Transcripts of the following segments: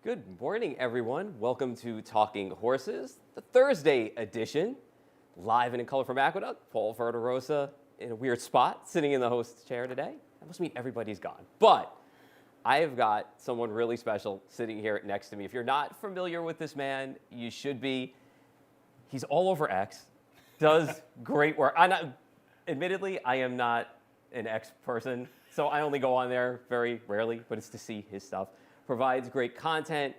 Good morning, everyone. Welcome to Talking Horses, the Thursday edition. Live and in color from Aqueduct, Paul Verderosa in a weird spot, sitting in the host's chair today. That must mean everybody's gone. But I have got someone really special sitting here next to me. If you're not familiar with this man, you should be. He's all over X, does great work. Admittedly, I am not an X person, so I only go on there very rarely, but it's to see his stuff. Provides great content,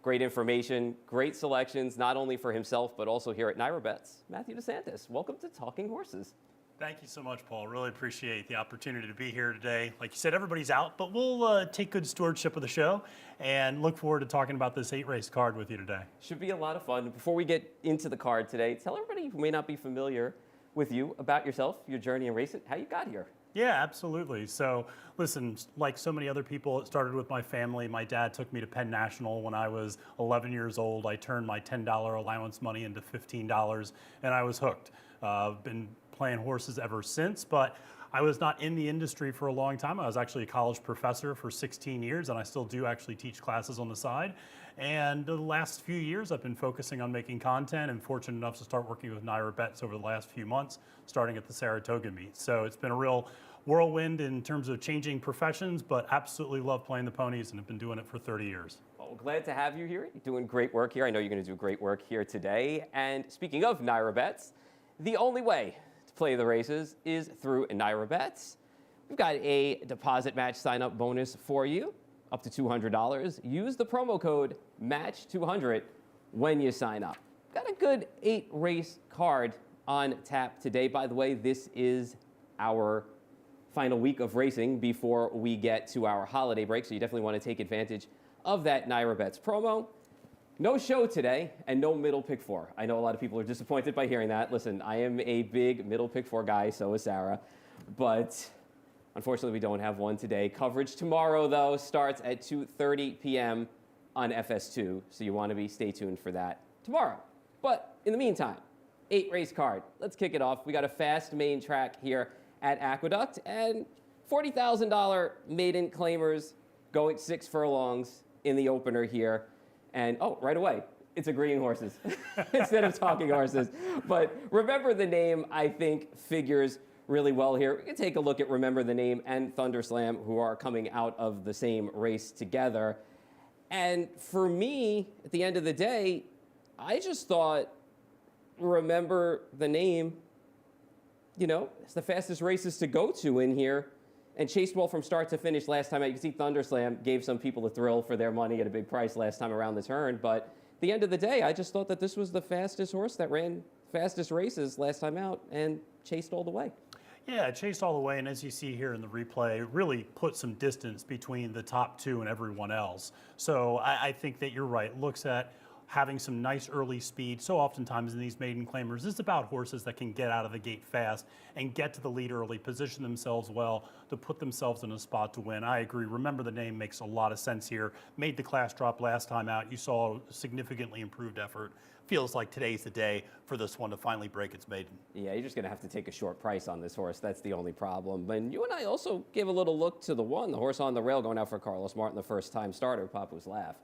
great information, great selections, not only for himself, but also here at NYRA Bets. Matthew DeSantis, welcome to Talking Horses. Thank you so much, Paul. Really appreciate the opportunity to be here today. Like you said, everybody's out, but we'll take good stewardship of the show and look forward to talking about this 8-race card with you today. Should be a lot of fun. Before we get into the card today, tell everybody who may not be familiar with you about yourself, your journey in racing, how you got here. Yeah, absolutely. So listen, like so many other people, it started with my family. My dad took me to Penn National when I was 11 years old. I turned my $10 allowance money into $15 and I was hooked. Been playing horses ever since, but I was not in the industry for a long time. I was actually a college professor for 16 years and I still do actually teach classes on the side. And the last few years I've been focusing on making content and fortunate enough to start working with NYRA Bets over the last few months, starting at the Saratoga meet. So it's been a real whirlwind in terms of changing professions, but absolutely love playing the ponies and have been doing it for 30 years. Well, glad to have you here. You're doing great work here. I know you're going to do great work here today. And speaking of NYRA Bets, the only way to play the races is through NYRA Bets. We've got a deposit match sign-up bonus for you, up to $200. Use the promo code MATCH200 when you sign up. Got a good 8-race card on tap today. By the way, this is our final week of racing before we get to our holiday break, so you definitely want to take advantage of that NYRA Bets promo. No show today and no middle pick four. I know a lot of people are disappointed by hearing that. Listen, I am a big middle pick four guy, so is Sarah, but unfortunately we don't have one today. Coverage tomorrow, though, starts at 2:30 p.m. on FS2, so you want to stay tuned for that tomorrow. But in the meantime, 8-race card. Let's kick it off. We got a fast main track here at Aqueduct, and $40,000 maiden claimers going 6 furlongs in the opener here. And, oh, right away, it's agreeing horses instead of talking horses. But Remember the Name, I think, figures really well here. We can take a look at Remember the Name and Thunderslam, who are coming out of the same race together. And for me, at the end of the day, I just thought Remember the Name, you know, it's the fastest races to go to in here and chased well from start to finish last time out. You can see Thunderslam gave some people a thrill for their money at a big price last time around the turn. But at the end of the day, I just thought that this was the fastest horse that ran fastest races last time out and chased all the way. Yeah, it chased all the way, and as you see here in the replay, it really put some distance between the top two and everyone else. So I think that you're right. It looks at having some nice early speed. So oftentimes in these maiden claimers, it's about horses that can get out of the gate fast and get to the lead early, position themselves well to put themselves in a spot to win. I agree. Remember the Name makes a lot of sense here. Made the class drop last time out. You saw a significantly improved effort. Feels like today's the day for this one to finally break its maiden. Yeah, you're just going to have to take a short price on this horse. That's the only problem. And you and I also gave a little look to the horse on the rail going out for Carlos Martin, the first-time starter, Papu's Laugh.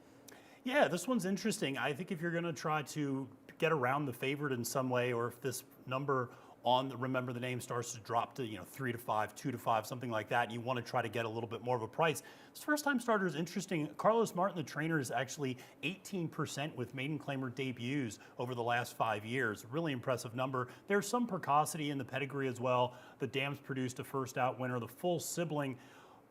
Yeah, this one's interesting. I think if you're going to try to get around the favorite in some way, or if this number on the Remember the Name starts to drop to 3 to 5, 2 to 5, something like that, and you want to try to get a little bit more of a price. This first-time starter is interesting. Carlos Martin, the trainer, is actually 18% with maiden claimer debuts over the last 5 years. Really impressive number. There's some precocity in the pedigree as well. The Dams produced a first-out winner. The full sibling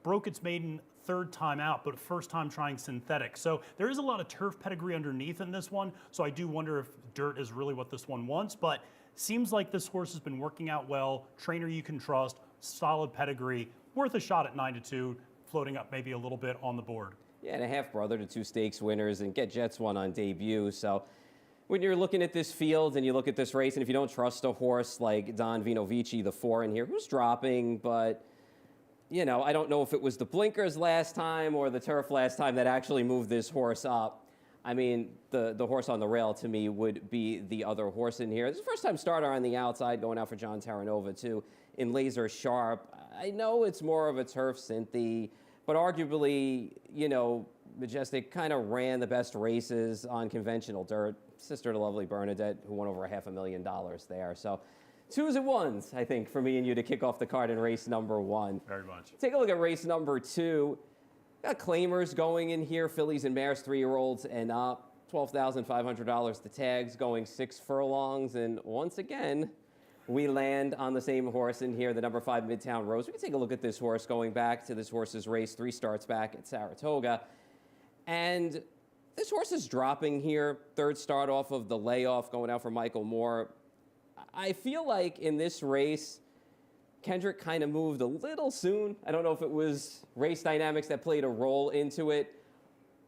broke its maiden third time out, but first time trying synthetic. So there is a lot of turf pedigree underneath in this one. So I do wonder if dirt is really what this one wants, but seems like this horse has been working out well. Trainer you can trust, solid pedigree, worth a shot at 9-2, floating up maybe a little bit on the board. Yeah, and a half-brother to 2 stakes winners, and Get Jets won on debut. So when you're looking at this field and you look at this race, and if you don't trust a horse like Don Vinovici, the 4 in here, who's dropping, but you know, I don't know if it was the blinkers last time or the turf last time that actually moved this horse up. I mean, the horse on the rail to me would be the other horse in here. This is the first time starter on the outside, going out for John Terranova too, in Laser Sharp. I know it's more of a turf synthy, but arguably, you know, Majestic kind of ran the best races on conventional dirt. Sister to Lovely Bernadette, who won over $500,000 there. So 2s and 1s, I think, for me and you to kick off the card in race number 1. Very much. Take a look at race number 2. Got claimers going in here, fillies and mares, 3-year-olds and up. $12,500 the tags, going 6 furlongs. And once again, we land on the same horse in here, the number 5 Midtown Rose. We can take a look at this horse going back to this horse's race 3 starts back at Saratoga. And this horse is dropping here, 3rd start off of the layoff, going out for Michael Moore. I feel like in this race, Kendrick kind of moved a little soon. I don't know if it was race dynamics that played a role into it.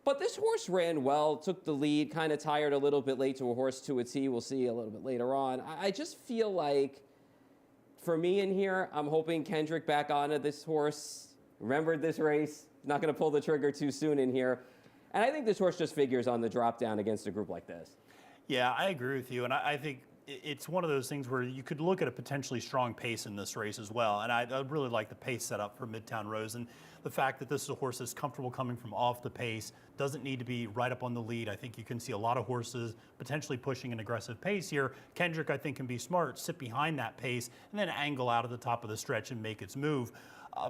But this horse ran well, took the lead, kind of tired a little bit late to a horse to a T. We'll see a little bit later on. I just feel like, for me in here, I'm hoping Kendrick back onto this horse, remembered this race, not going to pull the trigger too soon in here. And I think this horse just figures on the drop down against a group like this. Yeah, I agree with you. And I think it's one of those things where you could look at a potentially strong pace in this race as well. And I really like the pace setup for Midtown Rose. And the fact that this is a horse that's comfortable coming from off the pace, doesn't need to be right up on the lead. I think you can see a lot of horses potentially pushing an aggressive pace here. Kendrick, I think, can be smart, sit behind that pace, and then angle out of the top of the stretch and make its move.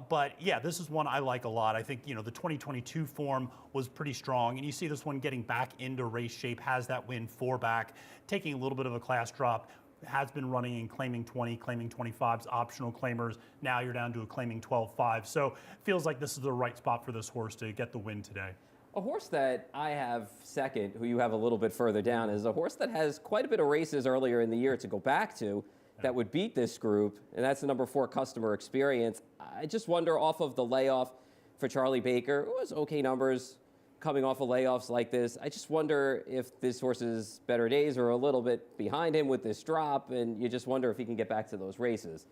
But yeah, this is one I like a lot. I think, the 2022 form was pretty strong, and you see this one getting back into race shape, has that win 4 back, taking a little bit of a class drop, has been running in claiming 20, claiming 25s, optional claimers. Now you're down to a claiming 12-5. So feels like this is the right spot for this horse to get the win today. A horse that I have second, who you have a little bit further down, is a horse that has quite a bit of races earlier in the year to go back to that would beat this group, and that's the number 4 Customer Experience. I just wonder, off of the layoff for Charlie Baker, it was okay numbers coming off of layoffs like this. I just wonder if this horse's better days are a little bit behind him with this drop, and you just wonder if he can get back to those races.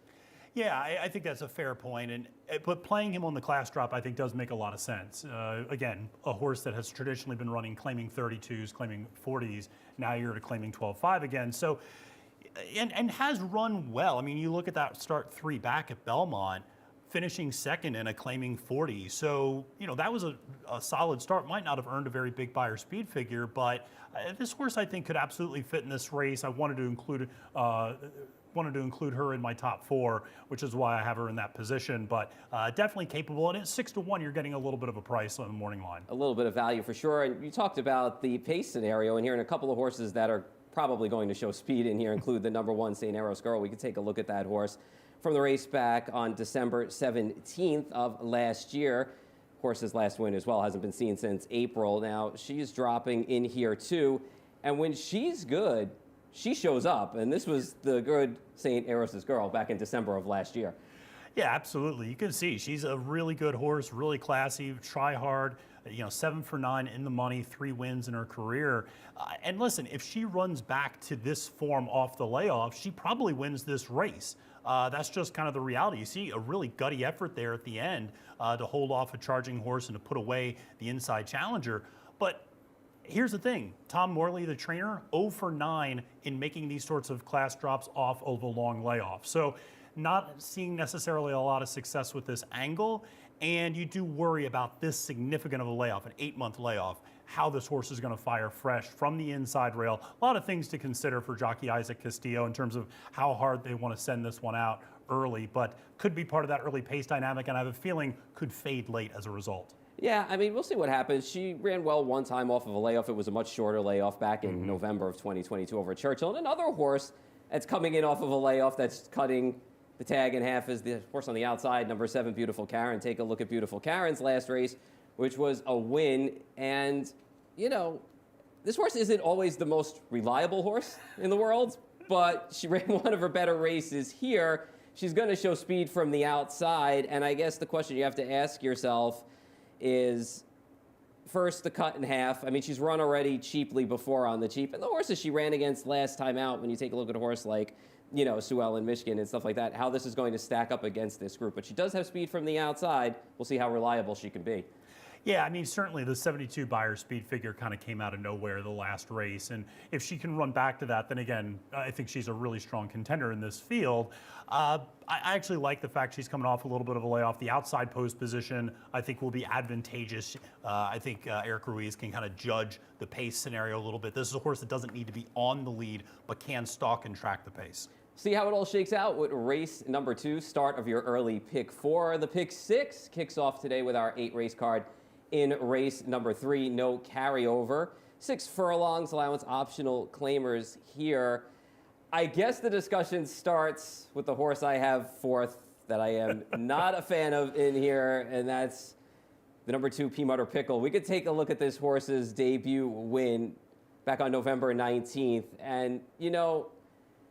Yeah, I think that's a fair point. But playing him on the class drop, I think, does make a lot of sense. Again, a horse that has traditionally been running claiming 32s, claiming 40s, now you're at a claiming 12-5 again. So, and has run well. I mean, you look at that start 3 back at Belmont, finishing second in a claiming 40. So, that was a solid start. Might not have earned a very big buyer speed figure, but this horse, I think, could absolutely fit in this race. I wanted to include her in my top 4, which is why I have her in that position, but definitely capable. And at 6-1, you're getting a little bit of a price on the morning line. A little bit of value for sure. And you talked about the pace scenario, and here in a couple of horses that are probably going to show speed in here include the number 1 St. Eros Girl. We could take a look at that horse from the race back on December 17th of last year. Horse's last win as well hasn't been seen since April. Now, she's dropping in here too, and when she's good, she shows up, and this was the good St. Eros Girl back in December of last year. Yeah, absolutely. You can see she's a really good horse, really classy, try hard. 7 for 9 in the money, 3 wins in her career. And listen, if she runs back to this form off the layoff, she probably wins this race. That's just kind of the reality. You see a really gutty effort there at the end to hold off a charging horse and to put away the inside challenger. But here's the thing, Tom Morley, the trainer, 0 for 9 in making these sorts of class drops off of a long layoff. So not seeing necessarily a lot of success with this angle, and you do worry about this significant of a layoff, an 8-month layoff, how this horse is going to fire fresh from the inside rail. A lot of things to consider for jockey Isaac Castillo in terms of how hard they want to send this one out early, but could be part of that early pace dynamic, and I have a feeling could fade late as a result. Yeah, I mean, we'll see what happens. She ran well one time off of a layoff. It was a much shorter layoff back in November of 2022 over at Churchill. And another horse that's coming in off of a layoff that's cutting the tag in half is the horse on the outside, number 7, Beautiful Karen. Take a look at Beautiful Karen's last race, which was a win. And, this horse isn't always the most reliable horse in the world, but she ran one of her better races here. She's going to show speed from the outside. And I guess the question you have to ask yourself is, first, the cut in half. I mean, she's run already cheaply before on the cheap. And the horses she ran against last time out, when you take a look at a horse like, Sue Ellen, Michigan and stuff like that, how this is going to stack up against this group. But she does have speed from the outside. We'll see how reliable she can be. Yeah, I mean, certainly the 72 Buyer speed figure kind of came out of nowhere the last race. And if she can run back to that, then again, I think she's a really strong contender in this field. I actually like the fact she's coming off a little bit of a layoff. The outside post position, I think, will be advantageous. I think Eric Ruiz can kind of judge the pace scenario a little bit. This is a horse that doesn't need to be on the lead, but can stalk and track the pace. See how it all shakes out with race number 2, start of your early pick 4. The pick 6 kicks off today with our 8 race card in race number 3. No carryover. 6 furlongs, allowance optional claimers here. I guess the discussion starts with the horse I have 4th that I am not a fan of in here, and that's the number 2 Peanut or Pickle. We could take a look at this horse's debut win back on November 19th, and you know,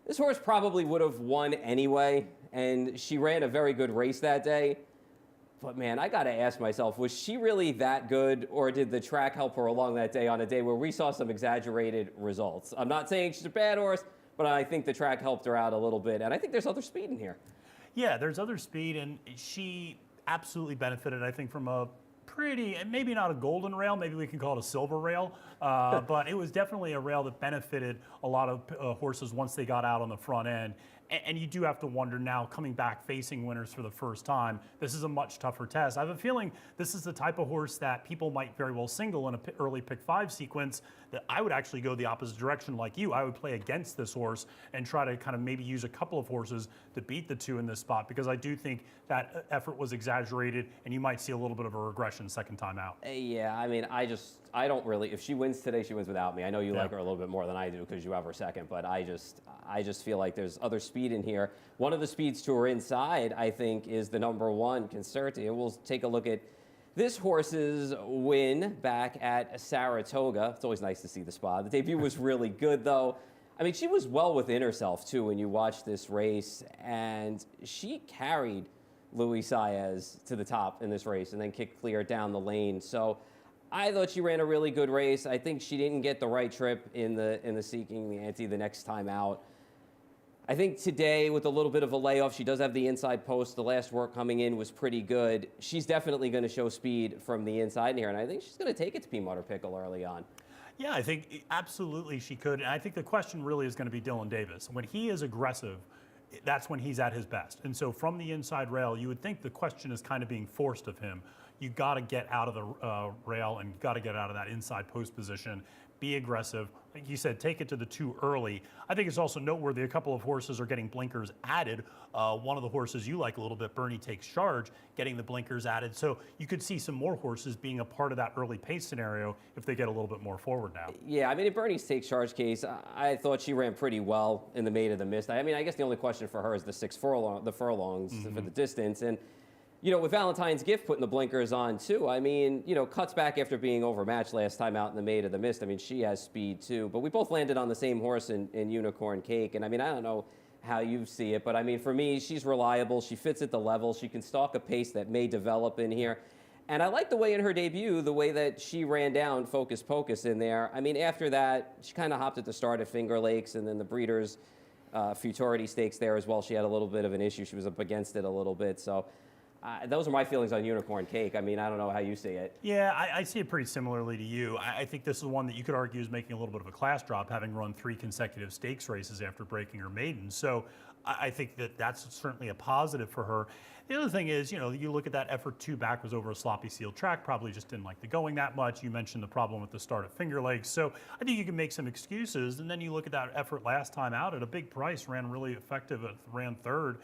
this horse probably would have won anyway, and she ran a very good race that day. But man, I gotta ask myself, was she really that good, or did the track help her along that day on a day where we saw some exaggerated results? I'm not saying she's a bad horse, but I think the track helped her out a little bit, and I think there's other speed in here. Yeah, there's other speed, and she absolutely benefited, I think, from a pretty, and maybe not a golden rail, maybe we can call it a silver rail, but it was definitely a rail that benefited a lot of horses once they got out on the front end. And you do have to wonder now, coming back facing winners for the first time, this is a much tougher test. I have a feeling this is the type of horse that people might very well single in an early pick 5 sequence, that I would actually go the opposite direction like you. I would play against this horse and try to kind of maybe use a couple of horses to beat the 2 in this spot, because I do think that effort was exaggerated and you might see a little bit of a regression second time out. Yeah, I mean, I don't really, if she wins today, she wins without me. I know you like her a little bit more than I do because you have her second, but I just feel like there's other speed in here. One of the speeds to her inside, I think, is the number 1, Concerti. And we'll take a look at this horse's win back at Saratoga. It's always nice to see the spot. The debut was really good, though. I mean, she was well within herself, too, when you watch this race. And she carried Luis Saez to the top in this race and then kicked clear down the lane. So I thought she ran a really good race. I think she didn't get the right trip in the Seeking the Ante the next time out. I think today, with a little bit of a layoff, she does have the inside post. The last work coming in was pretty good. She's definitely going to show speed from the inside here, and I think she's going to take it to Peanut or Pickle early on. Yeah, I think absolutely she could. And I think the question really is going to be Dylan Davis. When he is aggressive, that's when he's at his best. And so from the inside rail, you would think the question is kind of being forced of him. You got to get out of the rail and got to get out of that inside post position. Be aggressive. Like you said, take it to the 2 early. I think it's also noteworthy a couple of horses are getting blinkers added. One of the horses you like a little bit, Bernie Takes Charge, getting the blinkers added. So you could see some more horses being a part of that early pace scenario if they get a little bit more forward now. Yeah, I mean, in Bernie's Takes Charge case, I thought she ran pretty well in the Maid of the Mist. I mean, I guess the only question for her is the 6 furlongs for the distance. And you know, with Valentine's Gift putting the blinkers on too, I mean, you know, cuts back after being overmatched last time out in the Maid of the Mist. I mean, she has speed too, but we both landed on the same horse in Unicorn Cake. And I mean, I don't know how you see it, but I mean, for me, she's reliable. She fits at the level. She can stalk a pace that may develop in here. And I like the way in her debut, the way that she ran down Focus Pocus in there. I mean, after that, she kind of hopped at the start at Finger Lakes and then the Breeders' Futurity Stakes there as well. She had a little bit of an issue. She was up against it a little bit. So those are my feelings on Unicorn Cake. I mean, I don't know how you see it. Yeah, I see it pretty similarly to you. I think this is one that you could argue is making a little bit of a class drop, having run 3 consecutive stakes races after breaking her maiden. So I think that that's certainly a positive for her. The other thing is, you know, you look at that effort 2 back was over a sloppy sealed track, probably just didn't like the going that much. You mentioned the problem with the start at Finger Lakes. So I think you can make some excuses. And then you look at that effort last time out at a big price, ran really effective, ran 3rd.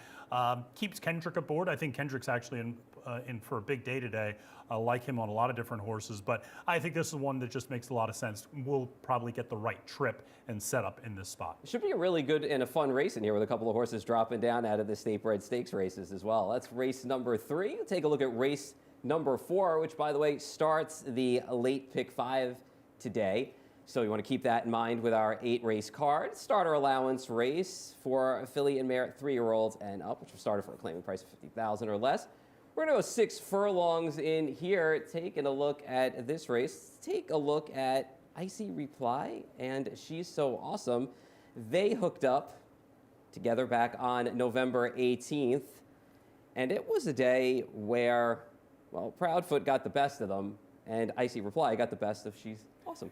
Keeps Kendrick aboard. I think Kendrick's actually in for a big day today. I like him on a lot of different horses, but I think this is one that just makes a lot of sense. We'll probably get the right trip and setup in this spot. It should be a really good and a fun race in here with a couple of horses dropping down out of the State Bred Stakes races as well. That's race number 3. We'll take a look at race number 4, which, by the way, starts the late pick 5 today. So you want to keep that in mind with our 8 race card. Starter allowance race for filly and mare 3-year-olds and up, which was started for a claiming price of $50,000 or less. We're going to go 6 furlongs in here, taking a look at this race. Take a look at Icy Reply and She's So Awesome. They hooked up together back on November 18th, and it was a day where, well, Proudfoot got the best of them, and Icy Reply got the best of She's Awesome.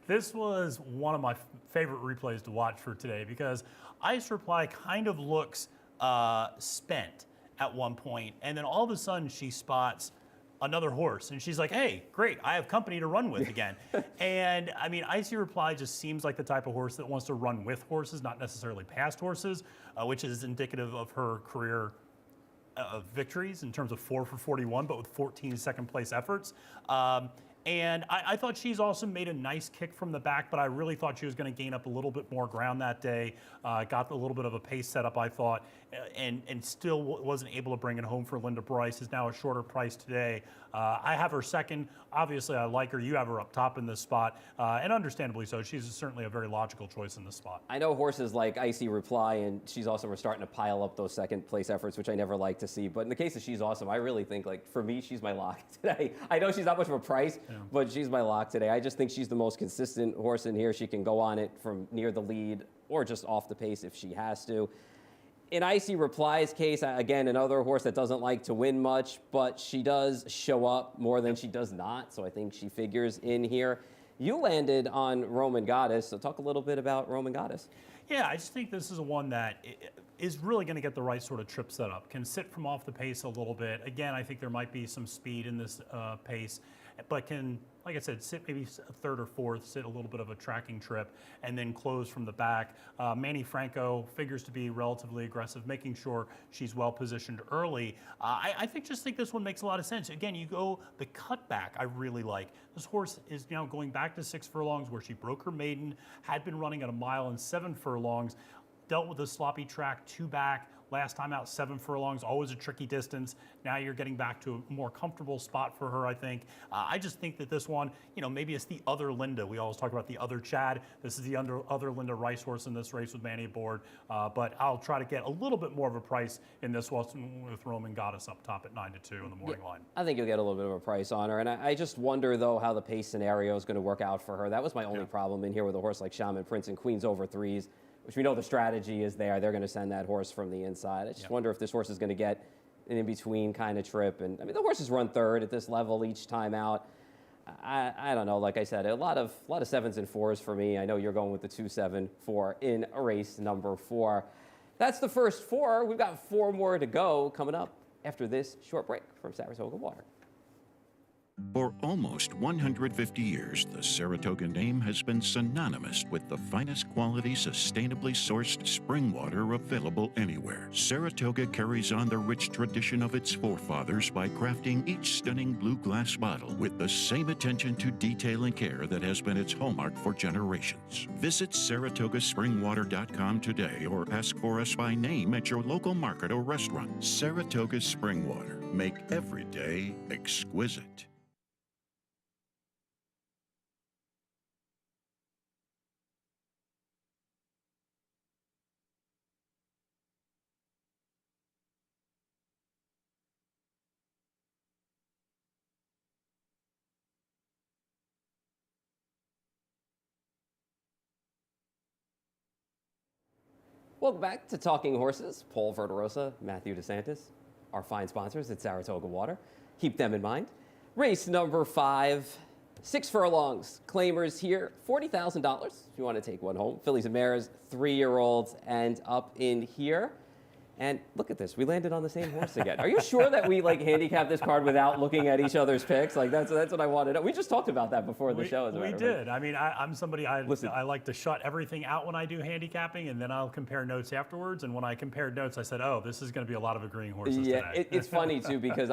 This was one of my favorite replays to watch for today because Ice Reply kind of looks spent at one point, and then all of a sudden she spots another horse, and she's like, hey, great, I have company to run with again. And I mean, Icy Reply just seems like the type of horse that wants to run with horses, not necessarily past horses, which is indicative of her career victories in terms of 4 for 41, but with 14 second place efforts. And I thought She's Awesome made a nice kick from the back, but I really thought she was going to gain up a little bit more ground that day. Got a little bit of a pace setup, I thought, and still wasn't able to bring it home for Linda Bryce. Is now a shorter price today. I have her second. Obviously, I like her. You have her up top in this spot, and understandably so. She's certainly a very logical choice in this spot. I know horses like Icy Reply and She's Awesome are starting to pile up those second place efforts, which I never like to see. But in the case of She's Awesome, I really think, like, for me, she's my lock today. I know she's not much of a price, but she's my lock today. I just think she's the most consistent horse in here. She can go on it from near the lead or just off the pace if she has to. In Icy Reply's case, again, another horse that doesn't like to win much, but she does show up more than she does not, so I think she figures in here. You landed on Roman Goddess, so talk a little bit about Roman Goddess. Yeah, I just think this is one that is really going to get the right sort of trip set up. Can sit from off the pace a little bit. Again, I think there might be some speed in this pace, but can, like I said, sit maybe a third or fourth, sit a little bit of a tracking trip, and then close from the back. Manny Franco figures to be relatively aggressive, making sure she's well positioned early. I think this one makes a lot of sense. Again, you go the cutback, I really like. This horse is now going back to 6 furlongs where she broke her maiden, had been running at 1 mile and 7 furlongs, dealt with a sloppy track 2 back. Last time out, 7 furlongs, always a tricky distance. Now you're getting back to a more comfortable spot for her, I think. I just think that this one, maybe it's the other Linda. We always talk about the other Chad. This is the other Linda Rice horse in this race with Manny aboard. But I'll try to get a little bit more of a price in this one with Roman Goddess up top at 9-2 in the morning line. I think you'll get a little bit of a price on her. And I just wonder, though, how the pace scenario is going to work out for her. That was my only problem in here with a horse like Shaman Prince and Queens over 3s. Which we know the strategy is there. They're going to send that horse from the inside. I just wonder if this horse is going to get an in-between kind of trip. And I mean, the horses run third at this level each time out. I don't know. Like I said, a lot of 7s and 4s for me. I know you're going with the 2-7-4 in race number 4. That's the first 4. We've got 4 more to go coming up after this short break from Saratoga Water. For almost 150 years, the Saratoga name has been synonymous with the finest quality, sustainably sourced spring water available anywhere. Saratoga carries on the rich tradition of its forefathers by crafting each stunning blue glass bottle with the same attention to detail and care that has been its hallmark for generations. Visit SaratogaSpringwater.com today or ask for us by name at your local market or restaurant. Saratoga Spring Water. Make every day exquisite. Welcome back to Talking Horses. Paul Verderosa, Matthew DeSantis, our fine sponsors at Saratoga Water. Keep them in mind. Race number 5, 6 furlongs. Claimers here, $40,000 if you want to take one home. Fillies and mares, 3-year-olds and up in here. And look at this, we landed on the same horse again. Are you sure that we handicap this card without looking at each other's picks? That's what I wanted. We just talked about that before the show. We did. I mean, I'm somebody, I like to shut everything out when I do handicapping, and then I'll compare notes afterwards. And when I compared notes, I said, oh, this is going to be a lot of agreeing horses today. It's funny, too, because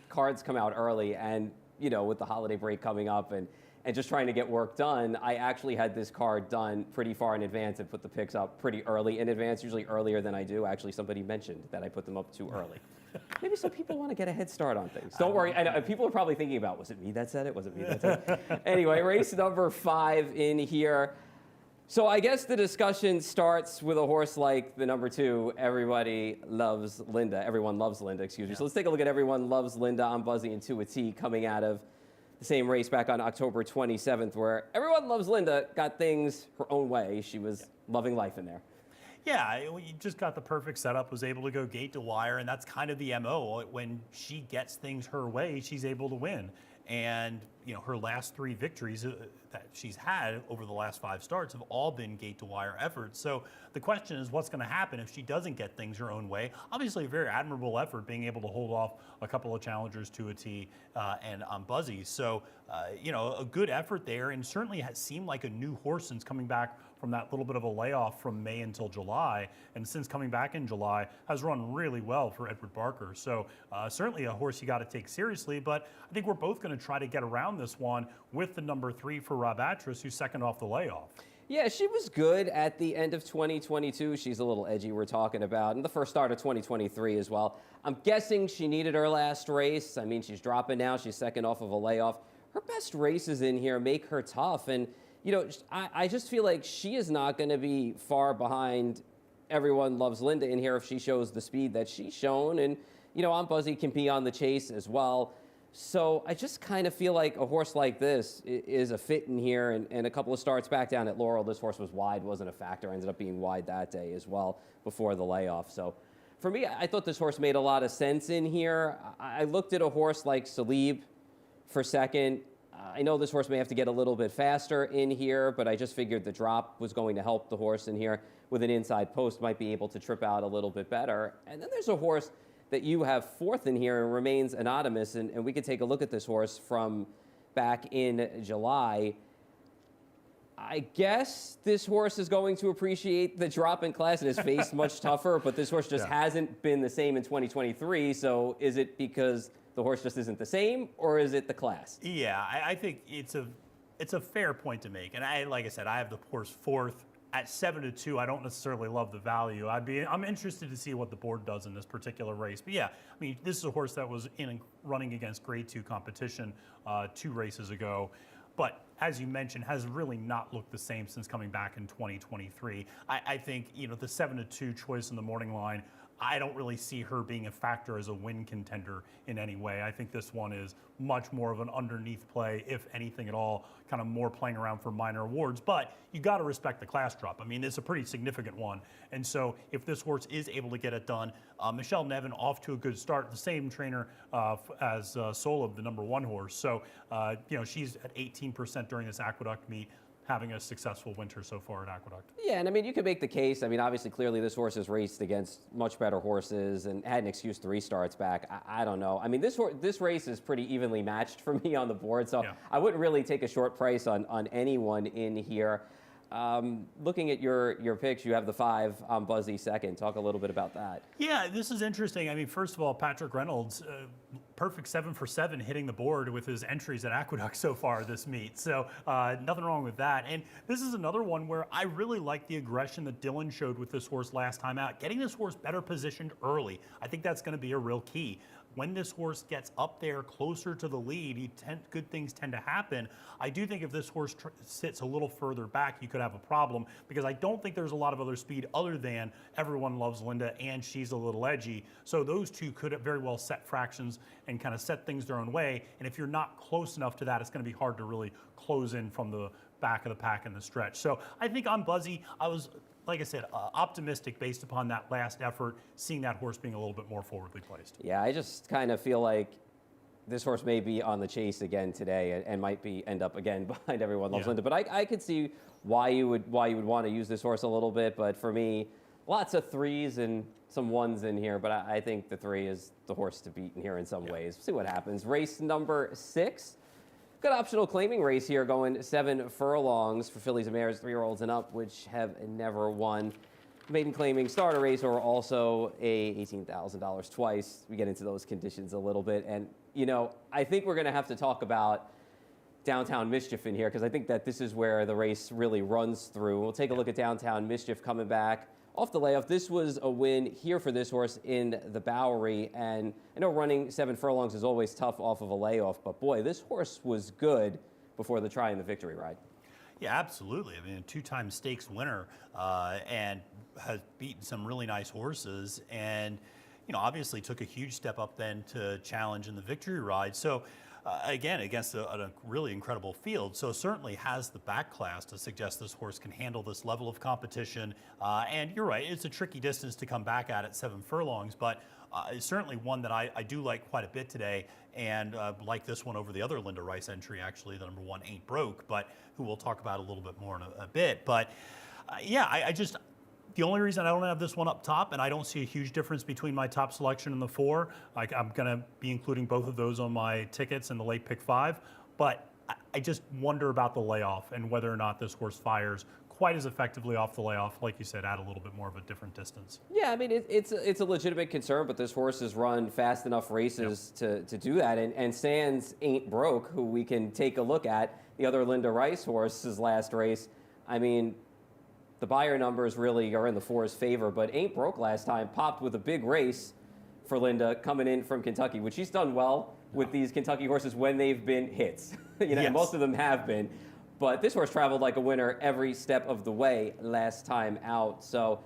cards come out early, and, with the holiday break coming up, and just trying to get work done, I actually had this card done pretty far in advance and put the picks up pretty early in advance, usually earlier than I do. Actually, somebody mentioned that I put them up too early. Maybe some people want to get a head start on things. Don't worry. I know, people are probably thinking about, was it me that said it? Was it me that said it? Anyway, race number 5 in here. So I guess the discussion starts with a horse like the number 2, Everybody Loves Linda. Everyone Loves Linda, excuse me. So let's take a look at Everyone Loves Linda. I'm buzzing into a T coming out of the same race back on October 27th, where Everyone Loves Linda got things her own way. She was loving life in there. Yeah, you just got the perfect setup, was able to go gate to wire, and that's kind of the MO. When she gets things her way, she's able to win. And her last 3 victories that she's had over the last 5 starts have all been gate-to-wire efforts. So the question is, what's going to happen if she doesn't get things her own way? Obviously, a very admirable effort being able to hold off a couple of challengers to a tee and on Buzzy. So, a good effort there, and certainly has seemed like a new horse since coming back from that little bit of a layoff from May until July. And since coming back in July, has run really well for Edward Barker. So certainly a horse you got to take seriously, but I think we're both going to try to get around this one with the number 3 for Rob Atras, who's second off the layoff. Yeah, she was good at the end of 2022. She's a little edgy, we're talking about, and the first start of 2023 as well. I'm guessing she needed her last race. I mean, she's dropping now. She's second off of a layoff. Her best races in here make her tough, and I just feel like she is not going to be far behind Everyone Loves Linda in here if she shows the speed that she's shown. And, On Buzzy can be on the chase as well. So I just kind of feel like a horse like this is a fit in here. And a couple of starts back down at Laurel, this horse was wide, wasn't a factor. Ended up being wide that day as well before the layoff. So for me, I thought this horse made a lot of sense in here. I looked at a horse like Salib for second. I know this horse may have to get a little bit faster in here, but I just figured the drop was going to help the horse in here with an inside post, might be able to trip out a little bit better. And then there's a horse that you have fourth in here and remains anonymous, and we could take a look at this horse from back in July. I guess this horse is going to appreciate the drop in class and has faced much tougher, but this horse just hasn't been the same in 2023. So is it because the horse just isn't the same, or is it the class? Yeah, I think it's a fair point to make. And like I said, I have the horse fourth at 7-2. I don't necessarily love the value. I'm interested to see what the board does in this particular race. But yeah, I mean, this is a horse that was running against Grade 2 competition 2 races ago. But as you mentioned, has really not looked the same since coming back in 2023. I think, the 7-2 choice in the morning line, I don't really see her being a factor as a win contender in any way. I think this one is much more of an underneath play, if anything at all, kind of more playing around for minor awards. But you got to respect the class drop. I mean, it's a pretty significant one. And so if this horse is able to get it done, Michelle Nevin off to a good start, the same trainer as Solib, the number 1 horse. So, she's at 18% during this Aqueduct meet, having a successful winter so far at Aqueduct. Yeah, and I mean, you could make the case. I mean, obviously, clearly this horse has raced against much better horses and had an excuse 3 starts back. I don't know. I mean, this race is pretty evenly matched for me on the board, so yeah. I wouldn't really take a short price on anyone in here. Looking at your picks, you have the 5 on Buzzy second. Talk a little bit about that. Yeah, this is interesting. I mean, first of all, Patrick Reynolds, perfect 7 for 7 hitting the board with his entries at Aqueduct so far this meet. So nothing wrong with that. And this is another one where I really like the aggression that Dylan showed with this horse last time out. Getting this horse better positioned early, I think that's going to be a real key. When this horse gets up there closer to the lead, good things tend to happen. I do think if this horse sits a little further back, you could have a problem, because I don't think there's a lot of other speed other than Everyone Loves Linda and She's a Little Edgy. So those two could very well set fractions and kind of set things their own way. And if you're not close enough to that, it's going to be hard to really close in from the back of the pack in the stretch. So I think on Buzzy, I was, like I said, optimistic based upon that last effort, seeing that horse being a little bit more forwardly placed. Yeah, I just kind of feel like this horse may be on the chase again today and might end up again behind Everyone Loves Linda. But I could see why you would want to use this horse a little bit. But for me, lots of 3s and some 1s in here. But I think the 3 is the horse to beat in here in some ways. See what happens. Race number 6. Got optional claiming race here, going 7 furlongs for fillies and mares, 3-year-olds and up, which have never won. Maiden claiming starter race, or also a $18,000 twice. We get into those conditions a little bit. And, I think we're going to have to talk about Downtown Mischief in here, because I think that this is where the race really runs through. We'll take a look at Downtown Mischief coming back off the layoff. This was a win here for this horse in the Bowery, and I know running 7 furlongs is always tough off of a layoff, but boy, this horse was good before the try in the victory ride. Yeah, absolutely. I mean, a 2-time stakes winner and has beaten some really nice horses, and obviously took a huge step up then to challenge in the victory ride. So again, against a really incredible field. So certainly has the back class to suggest this horse can handle this level of competition. And you're right, it's a tricky distance to come back at 7 furlongs, but it's certainly one that I do like quite a bit today, and like this one over the other Linda Rice entry, actually, the number 1 Ain't Broke, but who we'll talk about a little bit more in a bit. But yeah, I just, the only reason I don't have this one up top, and I don't see a huge difference between my top selection and the 4, I'm going to be including both of those on my tickets in the late pick 5, but I just wonder about the layoff and whether or not this horse fires quite as effectively off the layoff, like you said, at a little bit more of a different distance. Yeah, I mean, it's a legitimate concern, but this horse has run fast enough races to do that. And Sands Ain't Broke, who we can take a look at, the other Linda Rice horse's last race, I mean, the Beyer numbers really are in the 4's favor, but Ain't Broke last time popped with a big race for Linda coming in from Kentucky, which she's done well with these Kentucky horses when they've been hits. And most of them have been. But this horse traveled like a winner every step of the way last time out. So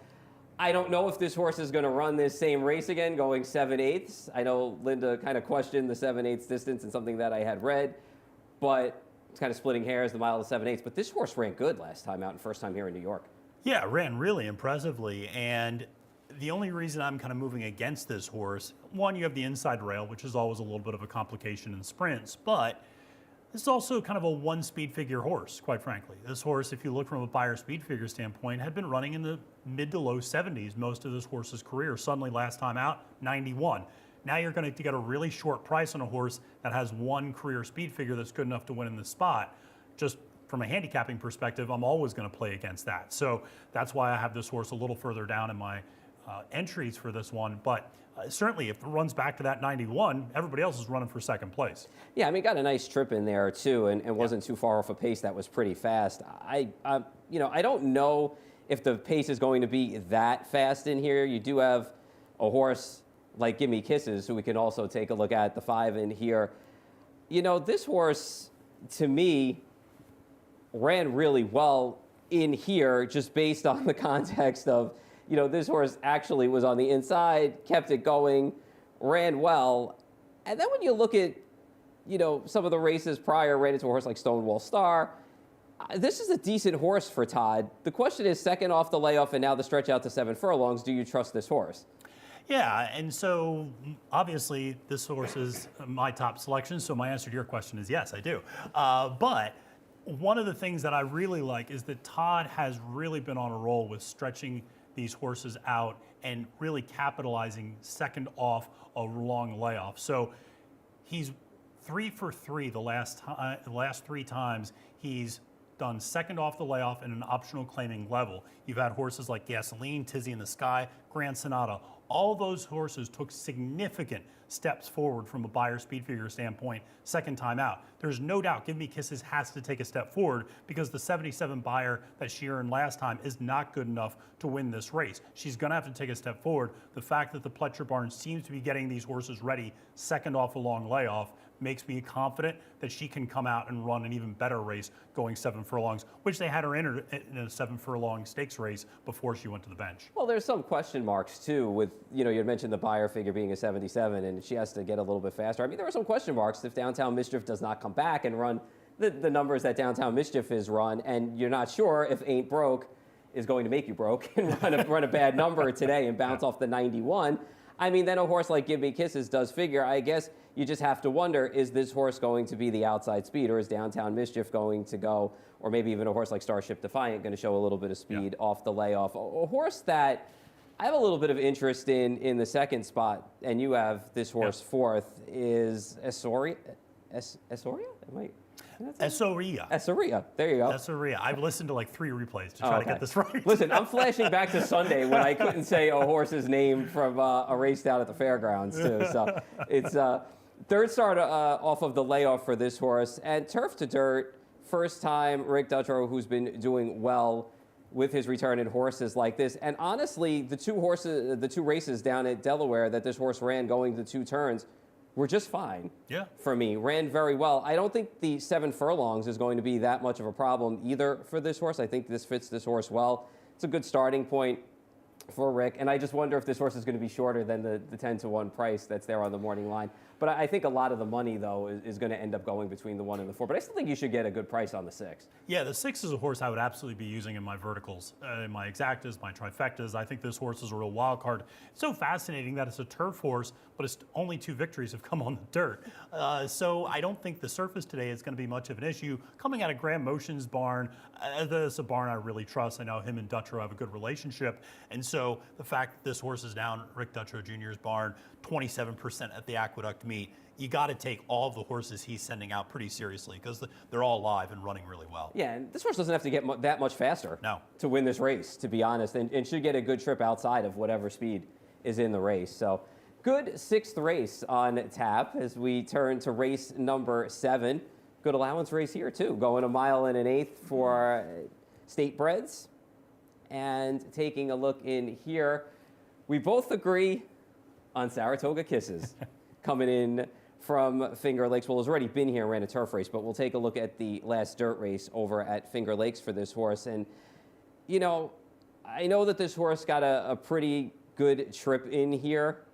I don't know if this horse is going to run this same race again, going 7/8. I know Linda kind of questioned the 7/8 distance and something that I had read, but it's kind of splitting hairs, the mile to 7/8. But this horse ran good last time out and first time here in New York. Yeah, ran really impressively. And the only reason I'm kind of moving against this horse, one, you have the inside rail, which is always a little bit of a complication in sprints, but this is also kind of a 1 speed figure horse, quite frankly. This horse, if you look from a Beyer speed figure standpoint, had been running in the mid to low 70s most of this horse's career. Suddenly, last time out, 91. Now you're going to get a really short price on a horse that has 1 career speed figure that's good enough to win in this spot. Just from a handicapping perspective, I'm always going to play against that. So that's why I have this horse a little further down in my entries for this one. But certainly, if it runs back to that 91, everybody else is running for second place. Yeah, I mean, got a nice trip in there too, and wasn't too far off a pace that was pretty fast. I don't know if the pace is going to be that fast in here. You do have a horse like Gimme Kisses, who we can also take a look at, the 5 in here. This horse, to me, ran really well in here, just based on the context of, this horse actually was on the inside, kept it going, ran well. And then when you look at, some of the races prior, ran into a horse like Stonewall Star, this is a decent horse for Todd. The question is, second off the layoff and now the stretch out to 7 furlongs, do you trust this horse? Yeah, and so obviously this horse is my top selection, so my answer to your question is yes, I do. But one of the things that I really like is that Todd has really been on a roll with stretching these horses out and really capitalizing second off a long layoff. So he's 3 for 3 the last 3 times he's done second off the layoff in an optional claiming level. You've had horses like Gasoline, Tizzy in the Sky, Grand Sonata. All those horses took significant steps forward from a Beyer speed figure standpoint second time out. There's no doubt Give Me Kisses has to take a step forward because the 77 Beyer that she earned last time is not good enough to win this race. She's going to have to take a step forward. The fact that the Pletcher barn seems to be getting these horses ready second off a long layoff makes me confident that she can come out and run an even better race going 7 furlongs, which they had her in a 7 furlong stakes race before she went to the bench. Well, there's some question marks too with, you had mentioned the Beyer figure being a 77 and she has to get a little bit faster. I mean, there are some question marks if Downtown Mischief does not come back and run the numbers that Downtown Mischief has run, and you're not sure if Ain't Broke is going to make you broke and run a bad number today and bounce off the 91. I mean, then a horse like Give Me Kisses does figure. I guess you just have to wonder, is this horse going to be the outside speed, or is Downtown Mischief going to go, or maybe even a horse like Starship Defiant going to show a little bit of speed off the layoff? A horse that I have a little bit of interest in the second spot, and you have this horse fourth, is Essoria? Essoria. Essoria. There you go. Essoria. I've listened to like 3 replays to try to get this right. Listen, I'm flashing back to Sunday when I couldn't say a horse's name from a race down at the fairgrounds, too. So it's third start off of the layoff for this horse. And turf to dirt, first time Rick Dutrow, who's been doing well with his return in horses like this. And honestly, the two races down at Delaware that this horse ran going the 2 turns were just fine for me. Ran very well. I don't think the 7 furlongs is going to be that much of a problem either for this horse. I think this fits this horse well. It's a good starting point. for Rick, and I just wonder if this horse is going to be shorter than the 10-to-1 price that's there on the morning line. But I think a lot of the money, though, is going to end up going between the 1 and the 4. But I still think you should get a good price on the 6. Yeah, the 6 is a horse I would absolutely be using in my verticals, in my exactas, my trifectas. I think this horse is a real wild card. It's so fascinating that it's a turf horse, but it's only 2 victories have come on the dirt. So I don't think the surface today is going to be much of an issue. Coming out of Graham Motion's barn, it's a barn I really trust. I know him and Dutrow have a good relationship. And so the fact that this horse is down Rick Dutrow Jr.'s barn, 27% at the Aqueduct meet, you got to take all of the horses he's sending out pretty seriously because they're all live and running really well. Yeah, and this horse doesn't have to get that much faster to win this race, to be honest, and should get a good trip outside of whatever speed is in the race. So good 6th race on tap as we turn to race number 7. Good allowance race here, too, going 1 1/8 for State Breds. And taking a look in here, we both agree on Saratoga Kisses coming in from Finger Lakes. Well, has already been here and ran a turf race, but we'll take a look at the last dirt race over at Finger Lakes for this horse. And, you know, I know that this horse got a pretty good trip in here.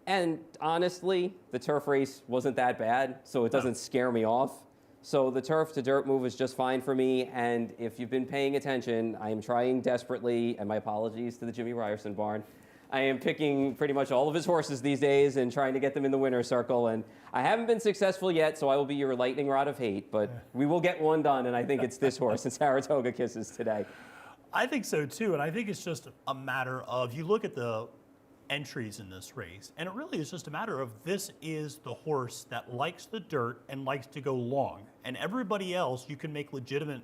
And honestly, the turf race wasn't that bad, so it doesn't scare me off. So the turf to dirt move is just fine for me. And if you've been paying attention, I am trying desperately, and my apologies to the Jimmy Ryerson barn, I am picking pretty much all of his horses these days and trying to get them in the winner's circle. And I haven't been successful yet, so I will be your lightning rod of hate. But we will get one done, and I think it's this horse in Saratoga Kisses today. I think so, too. And I think it's just a matter of, you look at the entries in this race, and it really is just a matter of this is the horse that likes the dirt and likes to go long. And everybody else, you can make legitimate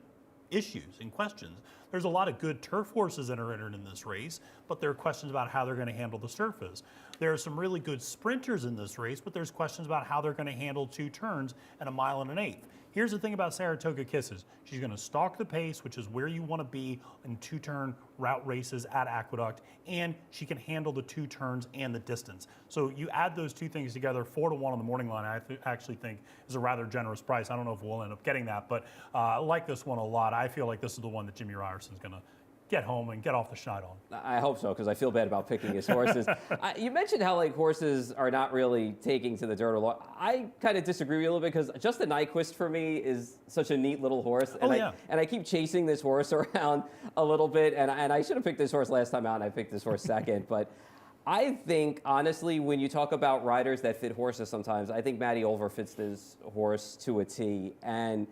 issues and questions. There's a lot of good turf horses that are entered in this race, but there are questions about how they're going to handle the surface. There are some really good sprinters in this race, but there's questions about how they're going to handle 2 turns and 1 1/8. Here's the thing about Saratoga Kisses. She's going to stalk the pace, which is where you want to be in 2-turn route races at Aqueduct, and she can handle the 2 turns and the distance. So you add those 2 things together, 4 to 1 on the morning line, I actually think is a rather generous price. I don't know if we'll end up getting that, but I like this one a lot. I feel like this is the one that Jimmy Ryerson's going to get home and get off the schneid on. I hope so, because I feel bad about picking his horses. You mentioned how like horses are not really taking to the dirt a lot. I kind of disagree with you a little bit because Justin Nyquist for me is such a neat little horse, and I keep chasing this horse around a little bit. And I should have picked this horse last time out, and I picked this horse second. But I think honestly, when you talk about riders that fit horses, sometimes I think Matty Olver fits this horse to a T. And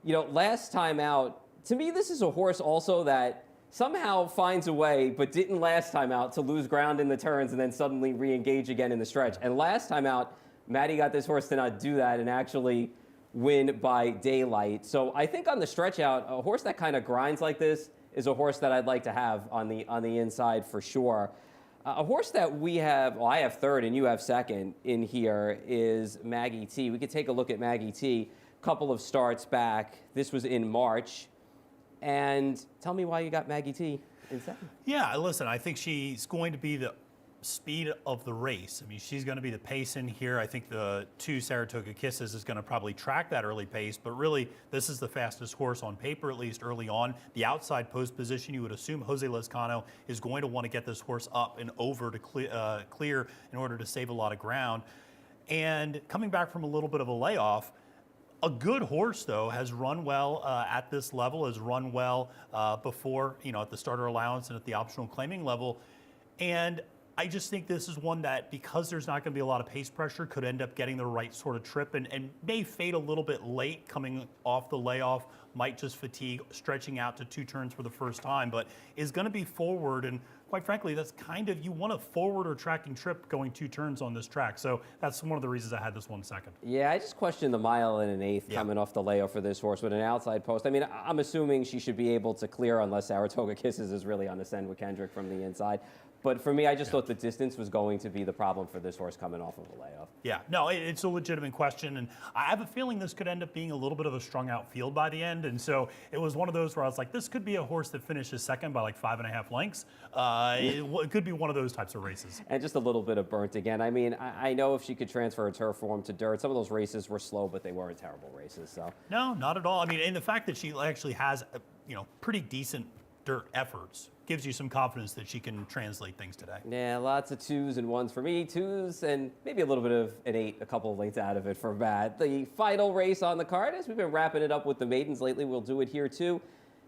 you know, last time out, to me, this is a horse also that somehow finds a way, but didn't last time out, to lose ground in the turns and then suddenly re-engage again in the stretch. And last time out, Matty got this horse to not do that and actually win by daylight. So I think on the stretch out, a horse that kind of grinds like this is a horse that I'd like to have on the inside for sure. A horse that we have, well, I have third and you have second in here is Maggie T. We could take a look at Maggie T. Couple of starts back. This was in March. And tell me why you got Maggie T in second. Yeah, listen, I think she's going to be the speed of the race. I mean, she's going to be the pace in here. I think the 2 Saratoga Kisses is going to probably track that early pace, but really, this is the fastest horse on paper, at least early on. The outside post position, you would assume Jose Lezcano is going to want to get this horse up and over to clear in order to save a lot of ground. And coming back from a little bit of a layoff, a good horse, though, has run well at this level, has run well before, you know, at the starter allowance and at the optional claiming level. And I just think this is one that, because there's not going to be a lot of pace pressure, could end up getting the right sort of trip and may fade a little bit late coming off the layoff, might just fatigue stretching out to 2 turns for the first time, but is going to be forward. And quite frankly, that's kind of, you want a forward or tracking trip going 2 turns on this track. So that's one of the reasons I had this one second. Yeah, I just question the 1 1/8 coming off the layoff for this horse with an outside post. I mean, I'm assuming she should be able to clear unless Saratoga Kisses is really on the send with Kendrick from the inside. But for me, I just thought the distance was going to be the problem for this horse coming off of a layoff. Yeah, no, it's a legitimate question. And I have a feeling this could end up being a little bit of a strung out field by the end. And so it was one of those where I was like, this could be a horse that finishes second by like 5.5 lengths. It could be one of those types of races. And just a little bit of burnt again. I mean, I know if she could transfer her turf form to dirt, some of those races were slow, but they weren't terrible races. So No, not at all. I mean, and the fact that she actually has, pretty decent dirt efforts gives you some confidence that she can translate things today. Yeah, lots of 2s and 1s for me. 2s and maybe a little bit of an 8, a couple of lengths out of it for Matt. The final race on the card, as we've been wrapping it up with the maidens lately, we'll do it here too.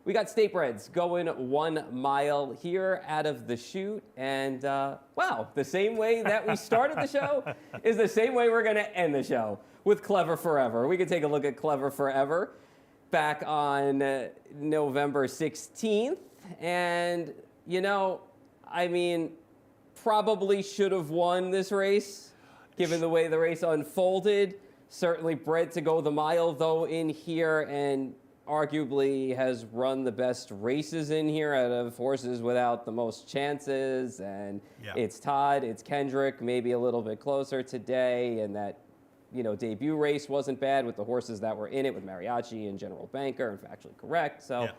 We got Statebreds going 1 mile here out of the chute. And wow, the same way that we started the show is the same way we're going to end the show with Clever Forever. We can take a look at Clever Forever back on November 16th. And, you know, I mean, probably should have won this race, given the way the race unfolded. Certainly bred to go the mile, though, in here, and arguably has run the best races in here out of horses without the most chances. And it's Todd, it's Kendrick, maybe a little bit closer today. And that, you know, debut race wasn't bad with the horses that were in it, with Mariachi and General Banker, and Factually Correct. So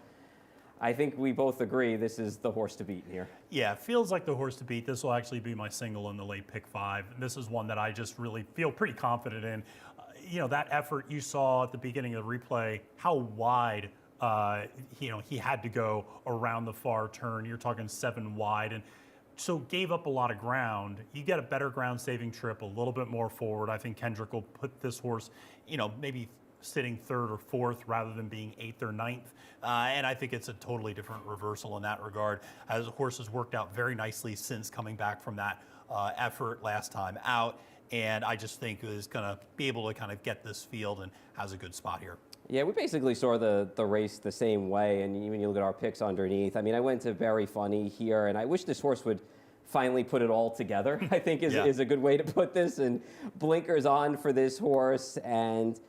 I think we both agree this is the horse to beat here. Yeah, it feels like the horse to beat. This will actually be my single in the late pick 5. This is one that I just really feel pretty confident in. You know, that effort you saw at the beginning of the replay, how wide, you know, he had to go around the far turn. You're talking 7 wide. And so gave up a lot of ground. You get a better ground saving trip, a little bit more forward. I think Kendrick will put this horse, you know, maybe sitting 3rd or 4th rather than being 8th or 9th. And I think it's a totally different reversal in that regard, as the horse has worked out very nicely since coming back from that effort last time out. And I just think is going to be able to kind of get this field and has a good spot here. Yeah, we basically saw the race the same way, and even you look at our picks underneath. I mean, I went to Very Funny here, and I wish this horse would finally put it all together, I think is a good way to put this, and blinkers on for this horse. And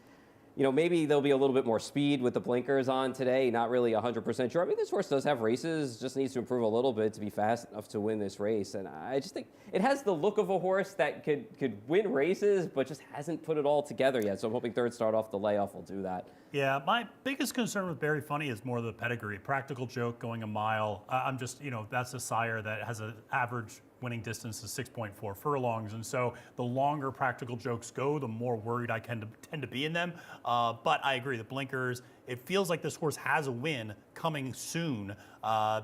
you know, maybe there'll be a little bit more speed with the blinkers on today. Not really 100% sure. I mean, this horse does have races, just needs to improve a little bit to be fast enough to win this race. And I just think it has the look of a horse that could win races, but just hasn't put it all together yet. So I'm hoping Third Start Off the Layoff will do that. Yeah, my biggest concern with Very Funny is more the pedigree. Practical Joke going a mile. I'm just, you know, that's a sire that has an average winning distance of 6.4 furlongs. And so the longer Practical Jokes go, the more worried I tend to be in them. But I agree, the blinkers, it feels like this horse has a win coming soon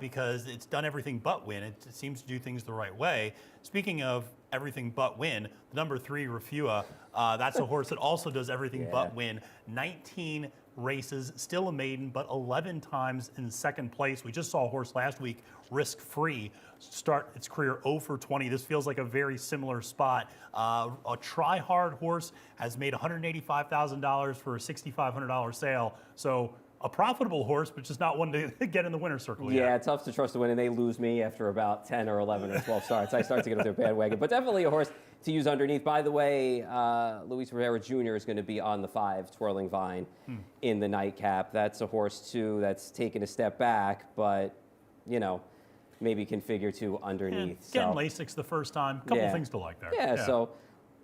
because it's done everything but win. It seems to do things the right way. Speaking of everything but win, the number 3, Refua, that's a horse that also does everything but win. 19 races, still a maiden, but 11 times in second place. We just saw a horse last week, Risk Free, start its career 0 for 20. This feels like a very similar spot. A try-hard horse has made $185,000 for a $6,500 sale. So a profitable horse, but just not one to get in the winner's circle yet. Yeah, tough to trust to win, and they lose me after about 10 or 11 or 12 starts. I start to get up their bandwagon, but definitely a horse to use underneath. By the way, Luis Rivera Jr. is going to be on the 5, Twirling Vine, in the nightcap. That's a horse, too, that's taken a step back, but, you know, maybe can figure 2 underneath. Getting Lasix the first time, a couple things to like there. Yeah, so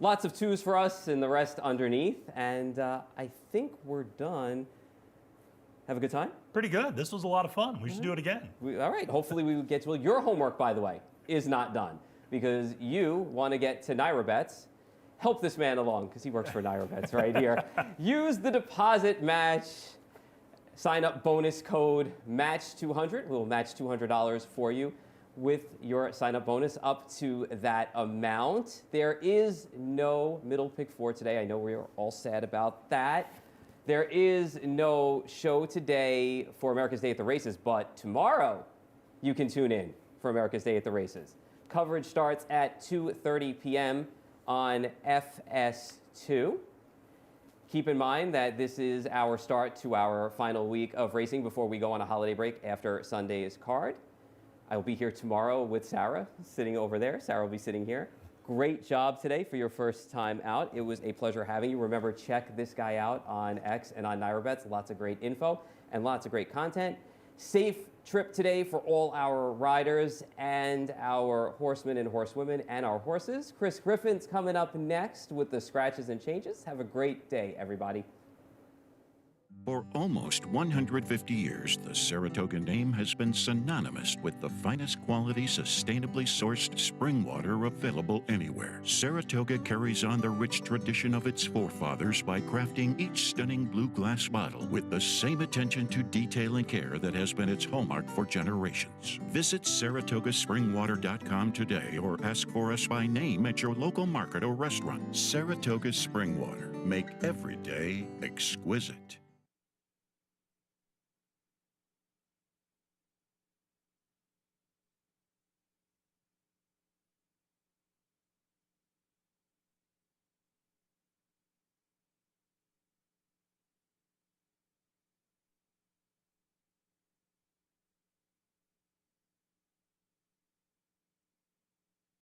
lots of 2s for us and the rest underneath, and I think we're done. Have a good time? Pretty good. This was a lot of fun. We should do it again. All right. Hopefully we get to it. Your homework, by the way, is not done because you want to get to NYRA-Bets. Help this man along because he works for NYRA-Bets right here. Use the deposit match. Sign up bonus code MATCH200. We'll match $200 for you with your sign up bonus up to that amount. There is no middle pick 4 today. I know we're all sad about that. There is no show today for America's Day at the Races, but tomorrow you can tune in for America's Day at the Races. Coverage starts at 2:30 p.m. on FS2. Keep in mind that this is our start to our final week of racing before we go on a holiday break after Sunday's card. I will be here tomorrow with Sarah, sitting over there. Sarah will be sitting here. Great job today for your first time out. It was a pleasure having you. Remember, check this guy out on X and on NYRA-Bets. Lots of great info and lots of great content. Safe trip today for all our riders and our horsemen and horsewomen and our horses. Chris Griffin's coming up next with the scratches and changes. Have a great day, everybody. For almost 150 years, the Saratoga name has been synonymous with the finest quality, sustainably sourced spring water available anywhere. Saratoga carries on the rich tradition of its forefathers by crafting each stunning blue glass bottle with the same attention to detail and care that has been its hallmark for generations. Visit SaratogaSpringwater.com today or ask for us by name at your local market or restaurant. Saratoga Spring Water. Make every day exquisite.